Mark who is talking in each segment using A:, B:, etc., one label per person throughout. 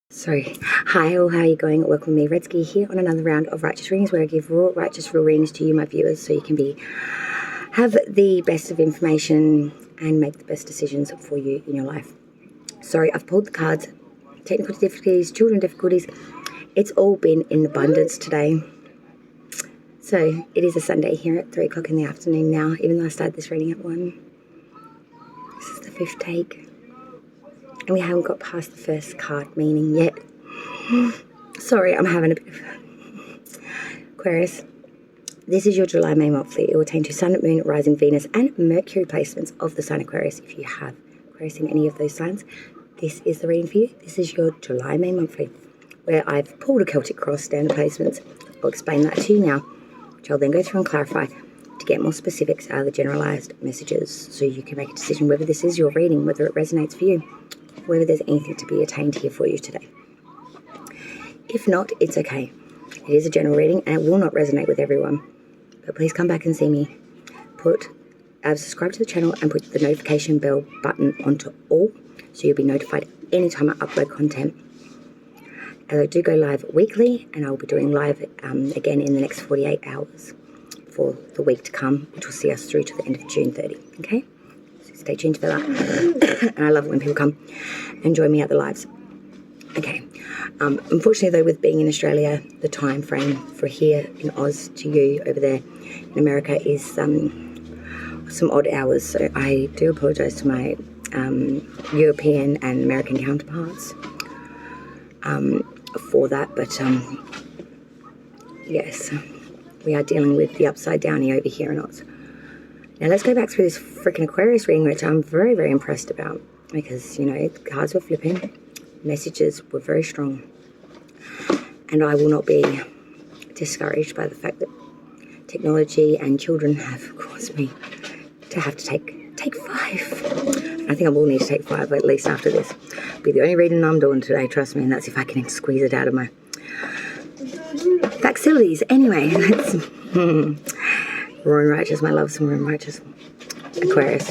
A: So, hi all, how are you going? Welcome me, Redsky, here on another round of Righteous Readings, where I give raw, righteous, real readings to you, my viewers, so you can have the best of information and make the best decisions for you in your life. Sorry, I've pulled the cards. Technical difficulties, children difficulties. It's all been in abundance today. So, it is a Sunday here at 3 o'clock in the afternoon now, even though I started this reading at 1. This is the 5th take. And we haven't got past the first card meaning yet. Sorry, I'm having a bit of Aquarius. This is your July May monthly. It will pertain to Sun, Moon, Rising, Venus, and Mercury placements of the sign Aquarius. If you have Aquarius in any of those signs, this is the reading for you. This is your July May monthly, where I've pulled a Celtic cross standard placements. I'll explain that to you now, which I'll then go through and clarify to get more specifics out of the generalized messages, so you can make a decision whether this is your reading, whether it resonates for you, whether there's anything to be attained here for you today. If not, it's okay. It is a general reading and it will not resonate with everyone. But please come back and see me. Subscribe to the channel and put the notification bell button onto all, so you'll be notified anytime I upload content. As I do go live weekly, and I will be doing live again in the next 48 hours for the week to come, which will see us through to the end of June 30. Okay? Stay tuned for that. And I love it when people come and join me at the lives. Okay. Unfortunately, though, with being in Australia, the time frame for here in Oz to you over there in America is some odd hours. So I do apologise to my European and American counterparts for that. But yes, we are dealing with the upside downy over here in Oz. Now let's go back through this freaking Aquarius reading, which I'm very, very impressed about, because, you know, the cards were flipping, messages were very strong, and I will not be discouraged by the fact that technology and children have caused me to have to take 5. I think I will need to take 5 at least after this. It'll be the only reading I'm doing today, trust me, and that's if I can squeeze it out of my facilities. Anyway, let's... Raw and righteous, my love, some raw and righteous. Aquarius,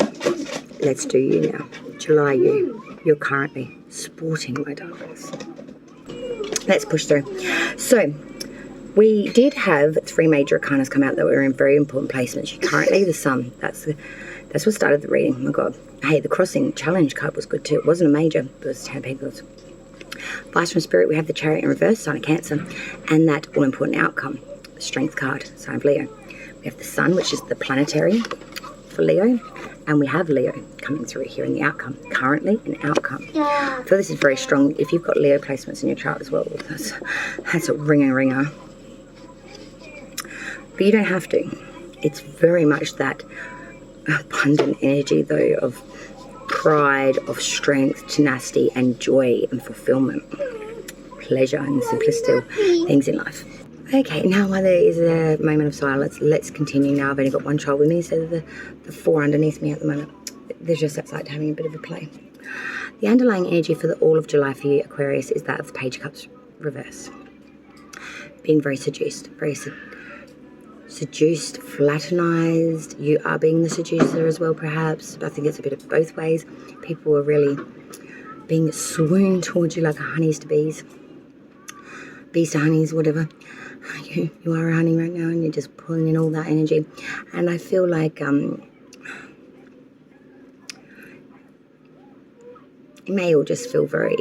A: let's do you now. July you. You're currently sporting, my darlings. Let's push through. So, we did have 3 major arcanas come out that were in very important placements. Currently, the Sun. That's what started the reading. Oh my God. Hey, the crossing challenge card was good too. It wasn't a major, but it was 10 Pentacles. Vice from Spirit, we have the Chariot in reverse, sign of Cancer, and that all-important outcome, Strength card, sign of Leo. We have the Sun, which is the planetary for Leo, and we have Leo coming through here in the outcome. Currently, an outcome. I feel this is very strong. If you've got Leo placements in your chart as well, that's a ringer. But you don't have to. It's very much that abundant energy, though, of pride, of strength, tenacity, and joy and fulfillment. Pleasure and simplicity of things in life. Okay, now while there is a moment of silence, let's continue now. I've only got 1 child with me instead of the 4 underneath me at the moment. They're just outside having a bit of a play. The underlying energy for all of July for you, Aquarius, is that of the Page of Cups reverse. Being very seduced, seduced, flattenized. You are being the seducer as well, perhaps. I think it's a bit of both ways. People are really being swooned towards you like honeys to bees. Bees to honeys, whatever. You are a honey right now, and you're just pulling in all that energy. And I feel like it may all just feel very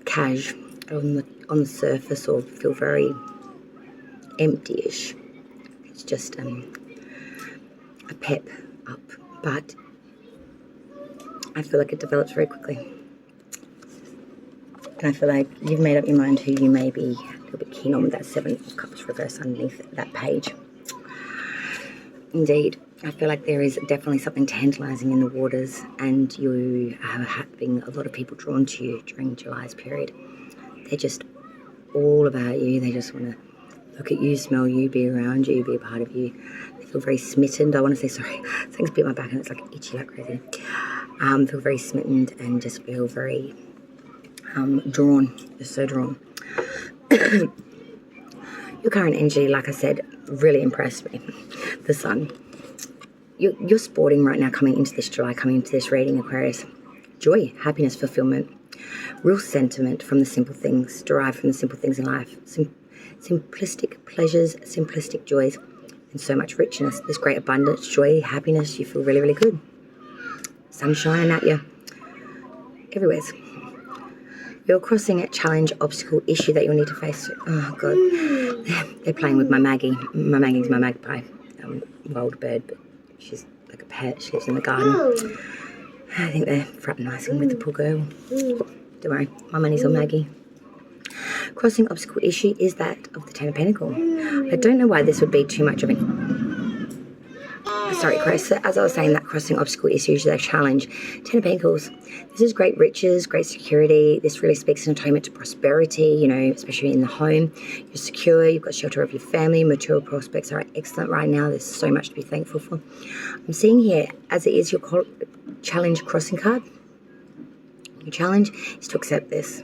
A: cash on the surface, or feel very empty-ish. It's just a pep up, but I feel like it develops very quickly. And I feel like you've made up your mind who you may be a little bit keen on with that 7 of Cups reverse underneath that page. Indeed, I feel like there is definitely something tantalizing in the waters, and you are having a lot of people drawn to you during July's period. They're just all about you. They just want to look at you, smell you, be around you, be a part of you. They feel very smitten. I want to say, sorry, things bit my back and it's like itchy like crazy. Feel very smitten and just feel very drawn, just so drawn. Your current energy, like I said, really impressed me. The Sun. You're sporting right now, coming into this July, coming into this reading, Aquarius. Joy, happiness, fulfillment. Real sentiment from the simple things, derived from the simple things in life. Simplistic pleasures, simplistic joys, and so much richness. There's great abundance, joy, happiness. You feel really, really good. Sun shining at you everywhere. You're crossing a challenge, obstacle, issue that you'll need to face. Oh, God. They're playing with my Maggie. My Maggie's my magpie. Wild bird, but she's like a pet. She lives in the garden. I think they're fraternising with the poor girl. Don't worry, my money's on Maggie. Crossing obstacle issue is that of the Ten of Pentacles. I don't know why this would be too much of an... Sorry, Chris. So as I was saying, that crossing obstacle issue is a challenge. Ten of Pentacles. This is great riches, great security. This really speaks an atonement to prosperity, you know, especially in the home. You're secure. You've got shelter of your family. Material prospects are excellent right now. There's so much to be thankful for. I'm seeing here, as it is your challenge crossing card, your challenge is to accept this.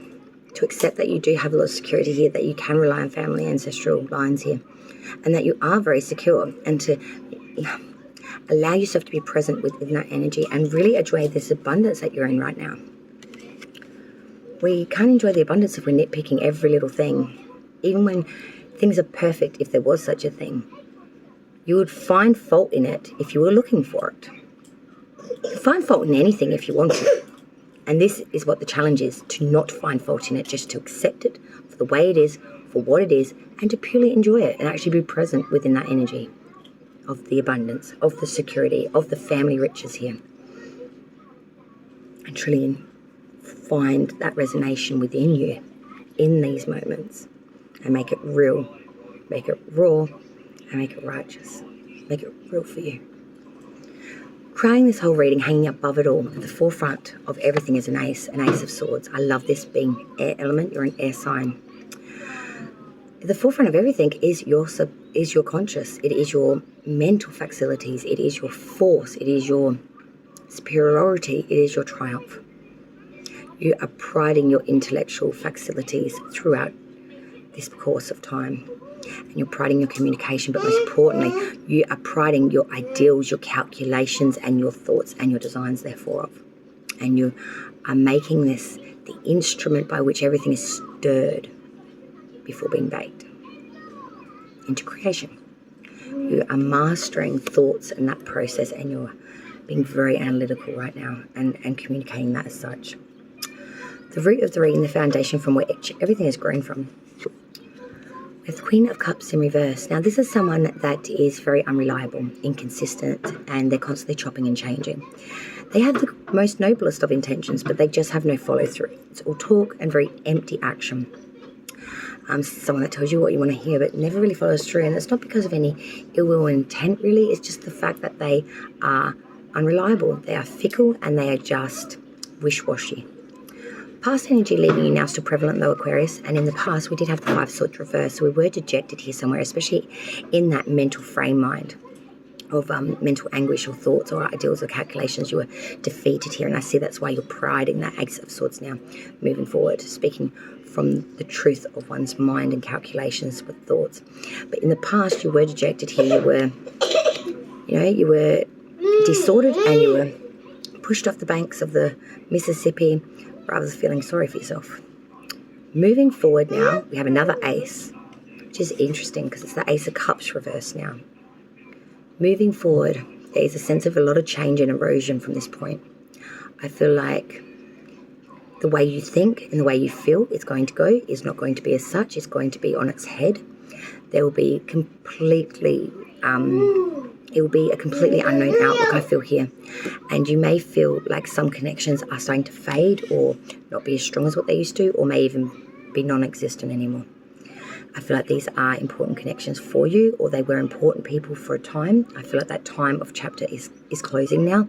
A: To accept that you do have a lot of security here, that you can rely on family ancestral lines here, and that you are very secure, and to allow yourself to be present within that energy and really enjoy this abundance that you're in right now. We can't enjoy the abundance if we're nitpicking every little thing. Even when things are perfect, if there was such a thing, you would find fault in it if you were looking for it. You can find fault in anything if you want to. And this is what the challenge is, to not find fault in it, just to accept it for the way it is, for what it is, and to purely enjoy it and actually be present within that energy of the abundance, of the security, of the family riches here. And truly find that resonation within you in these moments and make it real, make it raw, and make it righteous. Make it real for you. Crying this whole reading, hanging above it all, at the forefront of everything is an ace of swords. I love this being air element. You're an air sign. At the forefront of everything is your conscious. It is your mental facilities. It is your force. It is your superiority. It is your triumph. You are priding your intellectual facilities throughout this course of time. And you're priding your communication, but most importantly, you are priding your ideals, your calculations, and your thoughts and your designs, therefore, of. And you are making this the instrument by which everything is stirred before being baked into creation. You are mastering thoughts and that process, and you're being very analytical right now and communicating that as such. The root of the reading, the foundation from where everything is grown from. With Queen of Cups in reverse. Now, this is someone that is very unreliable, inconsistent, and they're constantly chopping and changing. They have the most noblest of intentions, but they just have no follow-through. It's all talk and very empty action. Someone that tells you what you want to hear, but never really follows through. And it's not because of any ill will intent, really. It's just the fact that they are unreliable. They are fickle, and they are just wish-washy. Past energy leaving you now still prevalent though, Aquarius, and in the past we did have the Five of Swords reversed, so we were dejected here somewhere, especially in that mental frame mind of mental anguish or thoughts or ideals or calculations. You were defeated here, and I see that's why you're priding that Ace of Swords now, moving forward, speaking from the truth of one's mind and calculations with thoughts. But in the past you were dejected here, you were disordered, and you were pushed off the banks of the Mississippi, rather than feeling sorry for yourself. Moving forward now, we have another ace, which is interesting because it's the Ace of Cups reversed now. Moving forward, there is a sense of a lot of change and erosion from this point. I feel like the way you think and the way you feel it's going to go is not going to be as such. It's going to be on its head. There will be it will be a completely unknown outlook, I feel here. And you may feel like some connections are starting to fade or not be as strong as what they used to, or may even be non-existent anymore. I feel like these are important connections for you, or they were important people for a time. I feel like that time of chapter is closing now,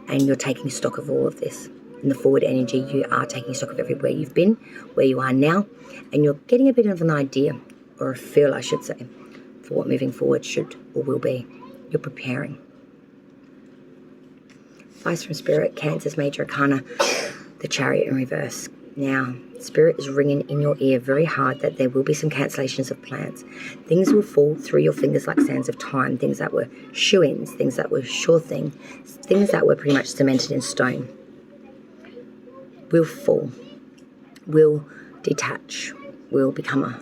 A: and you're taking stock of all of this. In the forward energy, you are taking stock of everywhere you've been, where you are now, and you're getting a bit of an idea, or a feel, I should say, for what moving forward should or will be. You're preparing. Advice from Spirit, Cancer's Major Arcana, the Chariot in reverse. Now, Spirit is ringing in your ear very hard that there will be some cancellations of plans. Things will fall through your fingers like sands of time. Things that were shoo-ins, things that were sure thing, things that were pretty much cemented in stone will fall. will detach, will become a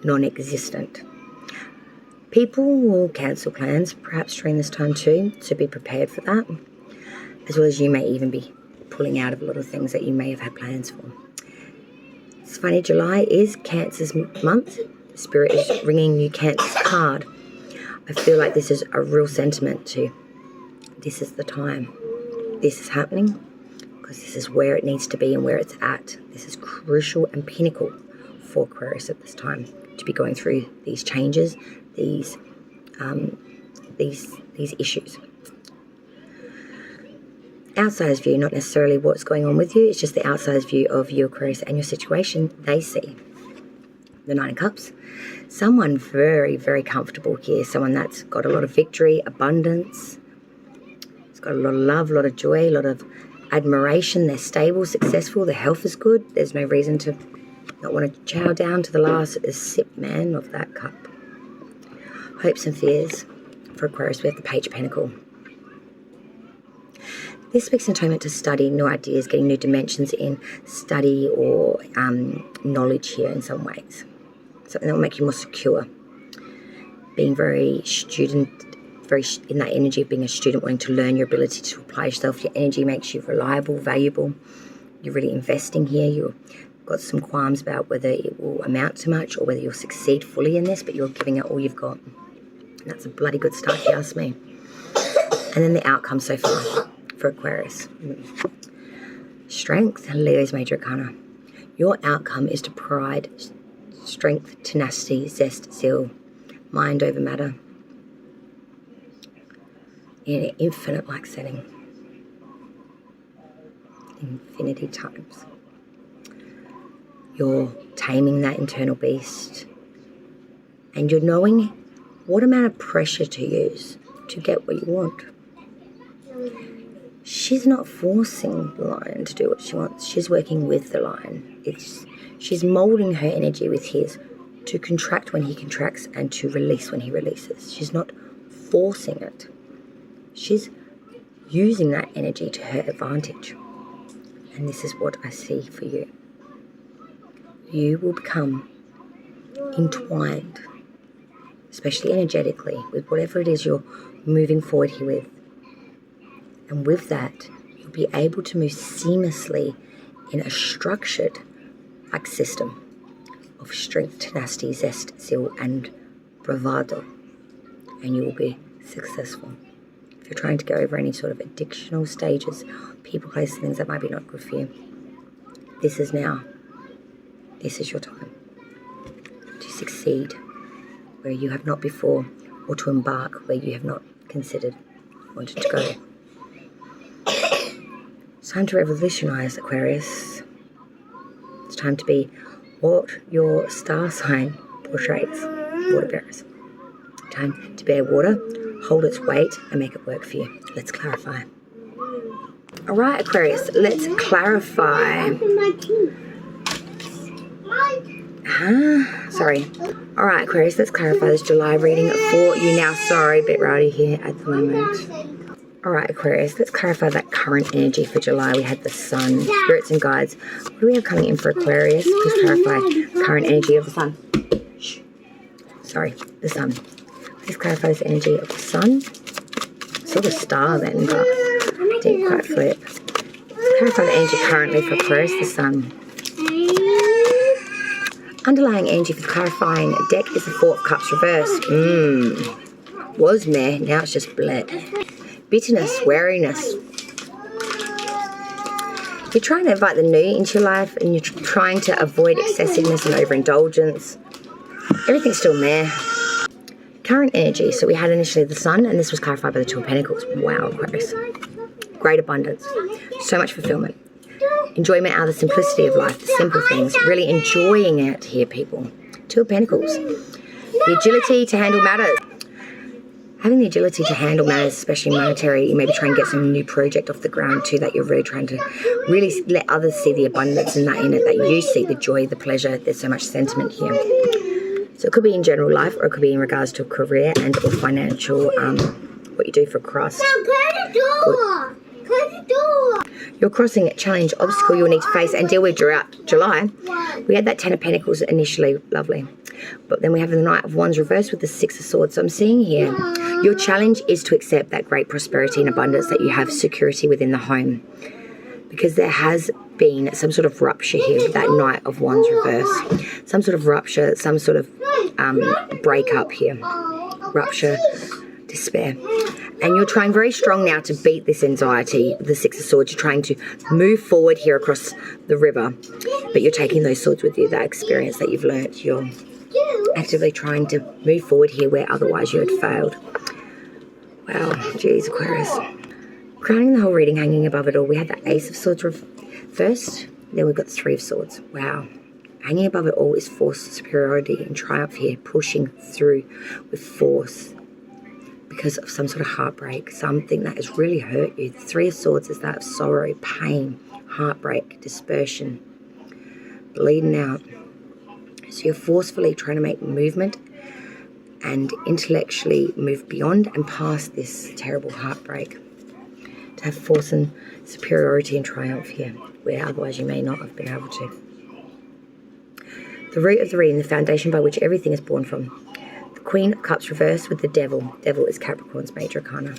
A: non-existent. People will cancel plans perhaps during this time too, so be prepared for that, as well as you may even be pulling out of a lot of things that you may have had plans for. It's funny, July is Cancer's month. Spirit is ringing you Cancer's card. I feel like this is a real sentiment to, this is the time. This is happening because this is where it needs to be and where it's at. This is crucial and pinnacle for Aquarius at this time, to be going through these changes, these issues. Outsider's view, not necessarily what's going on with you, it's just the outsider's view of you, Aquarius, and your situation. They see the Nine of Cups. Someone very, very comfortable here. Someone that's got a lot of victory, abundance. It's got a lot of love, a lot of joy, a lot of admiration. They're stable, successful. Their health is good. There's no reason to not want to chow down to the last sip, man, of that cup. Hopes and fears. For Aquarius, we have the Page of Pentacles. This speaks in atonement to study, new ideas, getting new dimensions in study or knowledge here in some ways. Something that will make you more secure. Being very student, very in that energy of being a student, wanting to learn, your ability to apply yourself. Your energy makes you reliable, valuable. You're really investing here. You've got some qualms about whether it will amount to much or whether you'll succeed fully in this, but you're giving it all you've got. And that's a bloody good start, if you ask me. And then the outcome so far for Aquarius. Strength, Leo's major arcana. Your outcome is to pride, strength, tenacity, zest, zeal, mind over matter, in an infinite-like setting. Infinity times. You're taming that internal beast, and you're knowing what amount of pressure to use to get what you want. She's not forcing the lion to do what she wants. She's working with the lion. She's molding her energy with his to contract when he contracts and to release when he releases. She's not forcing it. She's using that energy to her advantage. And this is what I see for you. You will become entwined, especially energetically, with whatever it is you're moving forward here with. And with that, you'll be able to move seamlessly in a structured system of strength, tenacity, zest, zeal, and bravado. And you will be successful. If you're trying to go over any sort of addictional stages, people, places, things that might be not good for you, this is now. This is your time to succeed where you have not before, or to embark where you have not considered, wanted to go. It's time to revolutionize, Aquarius. It's time to be what your star sign portrays, water bearers. Time to bear water, hold its weight, and make it work for you. Let's clarify. All right, Aquarius, let's clarify. Sorry. All right, Aquarius, let's clarify this July reading for you now. Sorry, a bit rowdy here at the moment. All right, Aquarius, let's clarify that current energy for July. We had the sun, spirits and guides. What do we have coming in for Aquarius? Please clarify current energy of the sun. Shh. Sorry, the sun. Please clarify this energy of the sun. Saw the star then, but didn't quite flip. Let's clarify the energy currently for Aquarius, the sun. Underlying energy for the clarifying deck is the Four of Cups reversed. Was meh, now it's just bled. Bitterness, wariness. You're trying to invite the new into your life and you're trying to avoid excessiveness and overindulgence. Everything's still meh. Current energy, so we had initially the sun, and this was clarified by the Two of Pentacles. Wow, Aquarius. Great abundance. So much fulfillment. Enjoyment out of the simplicity of life, the simple things. Really enjoying it here, people. Two of Pentacles. The agility to handle matters. Having the agility to handle matters, especially monetary, you maybe try and get some new project off the ground too, that you're really trying to really let others see the abundance in that you see the joy, the pleasure. There's so much sentiment here. So it could be in general life, or it could be in regards to a career and or financial, what you do for crust.
B: Now close the door. Close the door.
A: You're crossing a challenge, obstacle you'll need to face and deal with throughout July. We had that 10 of Pentacles initially, lovely. But then we have the Knight of Wands reversed with the 6 of Swords. So I'm seeing here, your challenge is to accept that great prosperity and abundance, that you have security within the home. Because there has been some sort of rupture here with that Knight of Wands reverse. Some sort of rupture, some sort of breakup here. Rupture, despair. And you're trying very strong now to beat this anxiety, the 6 of Swords. You're trying to move forward here across the river, but you're taking those swords with you, that experience that you've learnt. You're actively trying to move forward here where otherwise you had failed. Wow, geez, Aquarius. Crowning the whole reading, hanging above it all, we had the Ace of Swords first, then we've got the 3 of Swords. Wow. Hanging above it all is force, superiority, and triumph here, pushing through with force. Because of some sort of heartbreak, something that has really hurt you. The 3 of Swords is that of sorrow, pain, heartbreak, dispersion, bleeding out. So you're forcefully trying to make movement and intellectually move beyond and past this terrible heartbreak. To have force and superiority and triumph here, where otherwise you may not have been able to. The root of the reading, the foundation by which everything is born from. Queen of Cups reversed with the Devil. Devil is Capricorn's major arcana.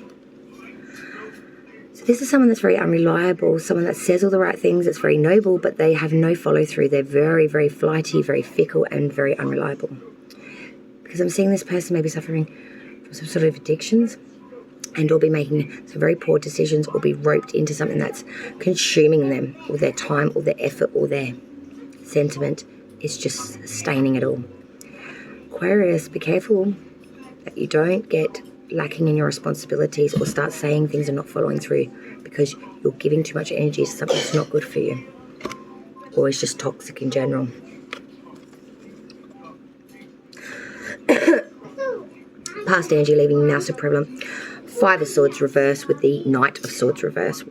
A: So this is someone that's very unreliable, someone that says all the right things, that's very noble, but they have no follow through. They're very, very flighty, very fickle, and very unreliable. Because I'm seeing this person maybe suffering from some sort of addictions, and or be making some very poor decisions, or be roped into something that's consuming them, or their time, or their effort, or their sentiment is just staining it all. Aquarius, be careful that you don't get lacking in your responsibilities or start saying things and not following through, because you're giving too much energy to something that's not good for you, or is just toxic in general. Past energy leaving now so prevalent. 5 of Swords reverse with the Knight of Swords reverse.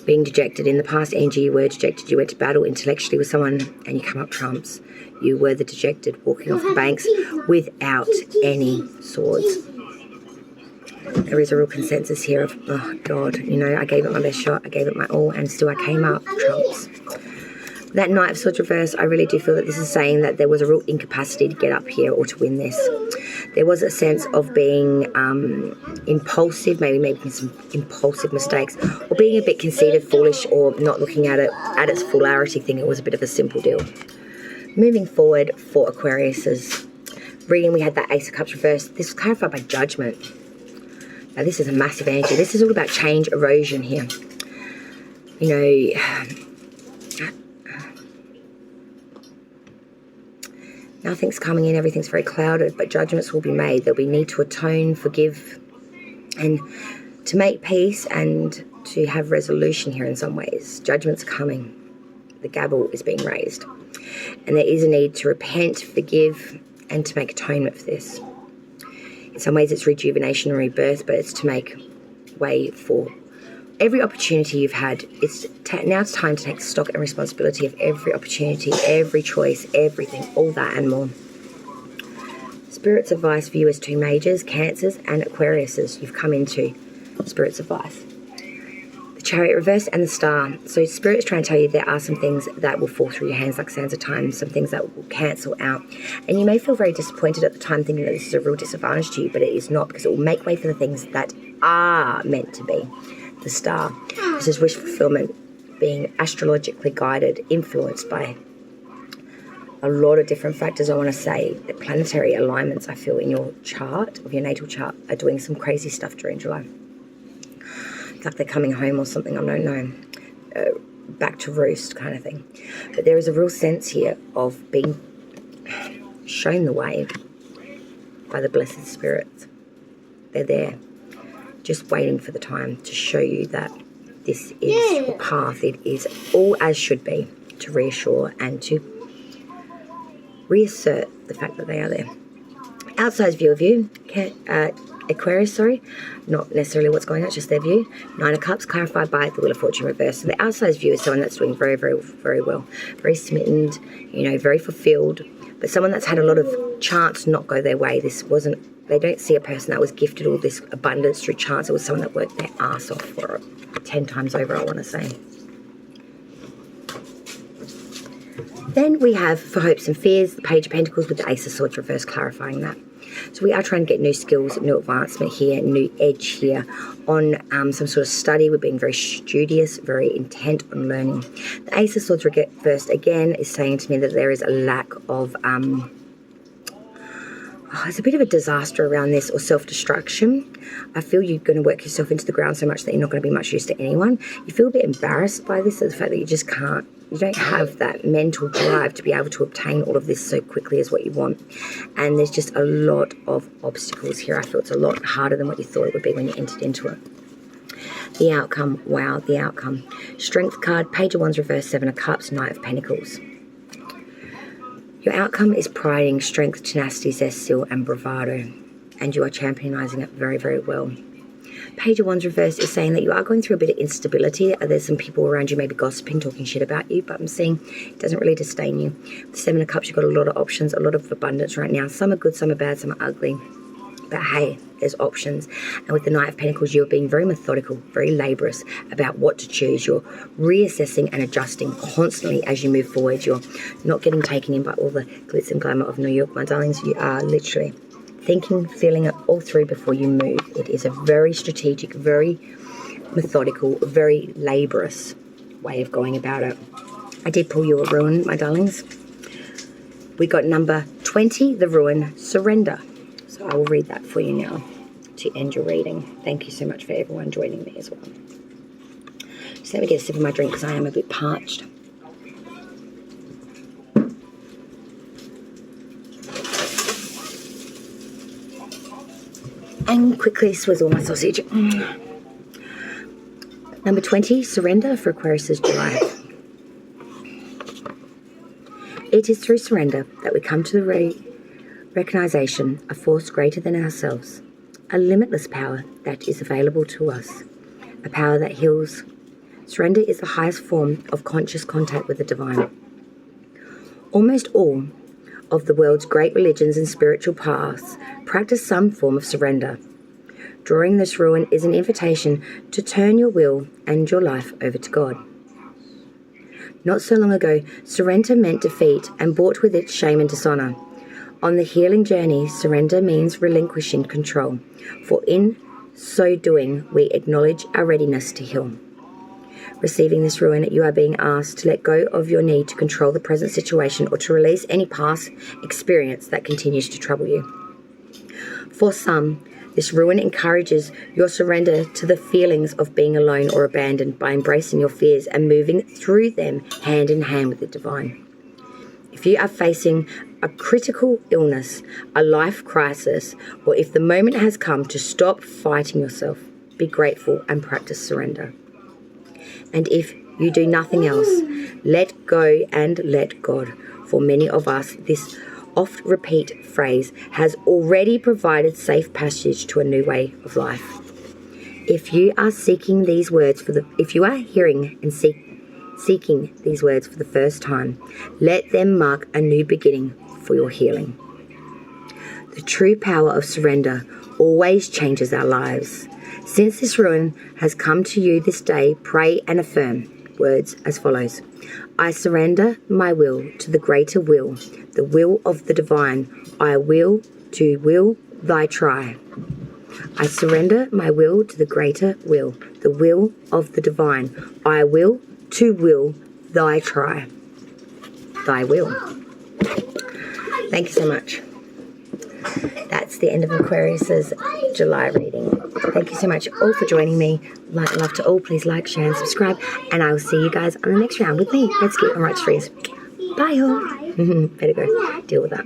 A: Being dejected. In the past energy, you were dejected. You went to battle intellectually with someone and you come up trumps. You were the dejected, walking off the banks without any swords. There is a real consensus here of, oh God, you know, I gave it my best shot, I gave it my all, and still I came up trumps. That Knight of Swords reverse, I really do feel that this is saying that there was a real incapacity to get up here or to win this. There was a sense of being impulsive, maybe making some impulsive mistakes, or being a bit conceited, foolish, or not looking at it at its fullarity, thinking it was a bit of a simple deal. Moving forward for Aquarius's reading, we had that Ace of Cups reversed. This was clarified by judgment. Now this is a massive energy. This is all about change, erosion here. You know, nothing's coming in, everything's very clouded, but judgments will be made. There'll be need to atone, forgive, and to make peace and to have resolution here in some ways. Judgment's coming. The gavel is being raised. And there is a need to repent, forgive, and to make atonement for this. In some ways it's rejuvenation and rebirth, but it's to make way for every opportunity you've had. Now it's time to take stock and responsibility of every opportunity, every choice, everything, all that and more. Spirit's advice for you as 2 majors, Cancers and Aquariuses. You've come into Spirit's advice. The Chariot reverse and the Star. So Spirit is trying to tell you there are some things that will fall through your hands like sands of time, some things that will cancel out. And you may feel very disappointed at the time, thinking that this is a real disadvantage to you, but it is not, because it will make way for the things that are meant to be. The Star. This is wish fulfillment, being astrologically guided, influenced by a lot of different factors. I want to say the planetary alignments, I feel, in your chart, of your natal chart, are doing some crazy stuff during July. It's like they're coming home or something, I don't know. Back to roost kind of thing. But there is a real sense here of being shown the way by the blessed spirits. They're there, just waiting for the time to show you that this is your path. It is all as should be, to reassure and to reassert the fact that they are there. Outside view of you, Aquarius, not necessarily what's going on, it's just their view. 9 of Cups, clarified by the Wheel of Fortune reversed. So the outside view is someone that's doing very, very, very well, very smitten, you know, very fulfilled, but someone that's had a lot of chance not go their way. They don't see a person that was gifted all this abundance through chance. It was someone that worked their ass off for it. 10 times over, I want to say. Then we have, for hopes and fears, the Page of Pentacles with the Ace of Swords reverse, clarifying that. So we are trying to get new skills, new advancement here, new edge here on some sort of study. We're being very studious, very intent on learning. The Ace of Swords reverse, again, is saying to me that there is a lack of... there's a bit of a disaster around this, or self-destruction. I feel you're going to work yourself into the ground so much that you're not going to be much use to anyone. You feel a bit embarrassed by this, the fact that you just can't, you don't have that mental drive to be able to obtain all of this so quickly as what you want. And there's just a lot of obstacles here. I feel it's a lot harder than what you thought it would be when you entered into it. The outcome, wow, the outcome. Strength card, Page of Wands reverse, 7 of Cups, Knight of Pentacles. Your outcome is priding, strength, tenacity, zest, zeal, and bravado. And you are championizing it very, very well. Page of Wands reverse is saying that you are going through a bit of instability. There's some people around you maybe gossiping, talking shit about you, but I'm seeing it doesn't really disdain you. With the 7 of Cups, you've got a lot of options, a lot of abundance right now. Some are good, some are bad, some are ugly. But hey, there's options. And with the Knight of Pentacles, you're being very methodical, very laborious about what to choose. You're reassessing and adjusting constantly as you move forward. You're not getting taken in by all the glitz and glamour of New York, my darlings. You are literally thinking, feeling it all through before you move. It is a very strategic, very methodical, very laborious way of going about it. I did pull you a ruin, my darlings. We got number 20, the ruin, surrender. So I will read that for you now to end your reading. Thank you so much for everyone joining me as well. Just let me get a sip of my drink because I am a bit parched. And quickly swizzle my sausage. Number 20, surrender for Aquarius' July. It is through surrender that we come to the recognition, a force greater than ourselves, a limitless power that is available to us, a power that heals. Surrender is the highest form of conscious contact with the divine. Almost all of the world's great religions and spiritual paths practice some form of surrender. Drawing this ruin is an invitation to turn your will and your life over to God. Not so long ago, surrender meant defeat and brought with it shame and dishonor. On the healing journey, surrender means relinquishing control, for in so doing, we acknowledge our readiness to heal. Receiving this ruin, you are being asked to let go of your need to control the present situation or to release any past experience that continues to trouble you. For some, this ruin encourages your surrender to the feelings of being alone or abandoned by embracing your fears and moving through them hand in hand with the divine. If you are facing a critical illness, a life crisis, or if the moment has come to stop fighting yourself, be grateful and practice surrender. And if you do nothing else, let go and let God. For many of us, this oft-repeat phrase has already provided safe passage to a new way of life. If you are seeking these words if you are hearing and seeking these words for the first time, let them mark a new beginning for your healing. The true power of surrender always changes our lives. Since this ruin has come to you this day, pray and affirm words as follows. I surrender my will to the greater will, the will of the divine. I will to will thy try. I surrender my will to the greater will, the will of the divine. I will to will thy try. Thy will. Thank you so much. That's the end of Aquarius's July reading. Thank you so much all for joining me. Light and love to all. Please like, share, and subscribe. And I will see you guys on the next round with me. Let's get on Righteous Dreams. Bye, all. Better go deal with that.